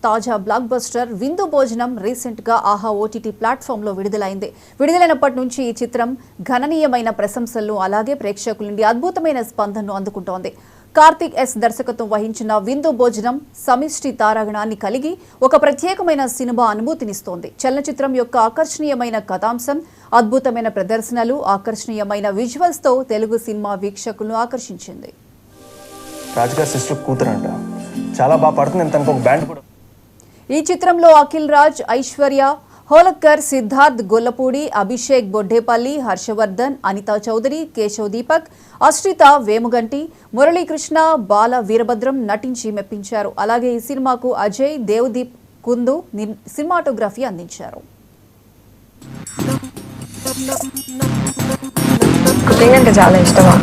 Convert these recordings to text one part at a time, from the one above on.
తాజా block buster విందు భోజనం రీసెంట్ గా ఆహా ఓటీటీ ప్లాట్ఫామ్ లో విడుదలైంది. విడుదలైనప్పటి నుంచి ఈ చిత్రం గణనీయమైన ప్రశంసలను అలాగే ప్రేక్షకుల నుండి అద్భుతమైన స్పందనను అందుకుంటోంది. కార్తిక్ ఎస్ దర్శకత్వం వహించిన విందు భోజనం సమిష్టి తారాగణాన్ని కలిగి ఒక ప్రత్యేకమైన సినిమా అనుభూతినిస్తోంది. చలనచిత్రం యొక్క ఆకర్షణీయమైన కథాంశం, అద్భుతమైన ప్రదర్శనలు, ఆకర్షణీయమైన విజువల్స్ తో తెలుగు సినిమా వీక్షకులను ఆకర్షించింది. రాజుగారి సిస్టర్ కూతురంట, చాలా బాగా పడుతుంది. తనకు ఒక బ్యాండ్ కూడా. ఈ చిత్రంలో అఖిల్ రాజ్, ఐశ్వర్య, హోలక్కర్, సిద్ధార్థ్ గొల్లపూడి, అభిషేక్ బొడ్డేపల్లి, హర్షవర్ధన్, అనితా చౌదరి, కేశవ్ దీపక్, అశ్రిత వేముగంటి, మురళీకృష్ణ, బాల వీరభద్రం నటించి మెప్పించారు. అలాగే ఈ సినిమాకు అజయ్ దేవ్దీప్ కుందు సినిమాటోగ్రఫీ అందించారు. కుకింగ్ అంటే చాలా ఇష్టమా?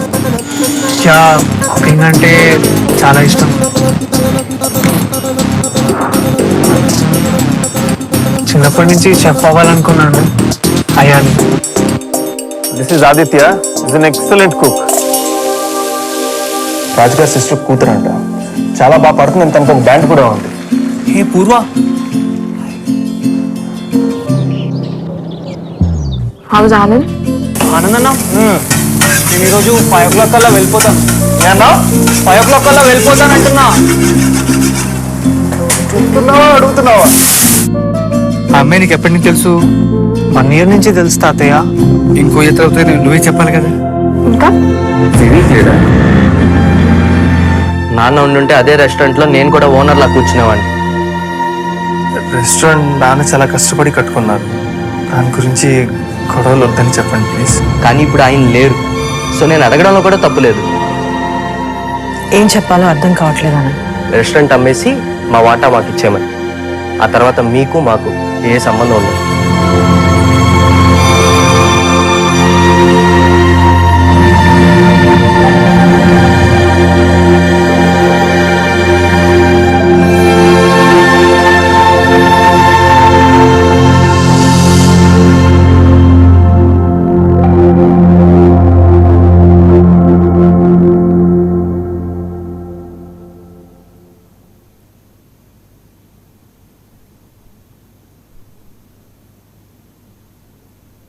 కుకింగ్ అంటే చాలా ఇష్టం. చిన్నప్పటి నుంచి చెఫ్ అవ్వాలనుకున్నాను, అయ్యాను. This is Aditya, is an excellent cook. రాజుగారి సిస్టర్ కూతురంట, చాలా బాగా పడుతుంది. తనకు ఒక బ్యాండ్ కూడా ఉంది. ఏ పూర్వ, హౌస్ ఆనంద్? ఆనంద్ అన్న, నేను ఈరోజు 5 o'clock కల్లా వెళ్ళిపోతాను. ఏమన్నా 5 o'clock కల్లా వెళ్ళిపోతాను అంటున్నా. అడుగుతున్నావా? ఆ అమ్మాయి నీకు ఎప్పటి నుంచి తెలుసు? 1 year నుంచి తెలుసు తాతయ్య. ఇంకో ఇతర అవుతుంది, నువ్వే చెప్పాలి కదా. ఇంకా నాన్న ఉండుంటే అదే రెస్టారెంట్లో నేను కూడా ఓనర్లా కూర్చునేవాడిని. రెస్టారెంట్ నాన్న చాలా కష్టపడి కట్టుకున్నారు. దాని గురించి గొడవలు వద్దని చెప్పండి ప్లీజ్. కానీ ఇప్పుడు ఆయన లేరు, సో నేను అడగడంలో కూడా తప్పులేదు. ఏం చెప్పాలో అర్థం కావట్లేదు అన్న. రెస్టారెంట్ అమ్మేసి మా వాటా మాకు ఇచ్చేయమని. ఆ తర్వాత మీకు మాకు ఏ సంబంధం ఉండదు.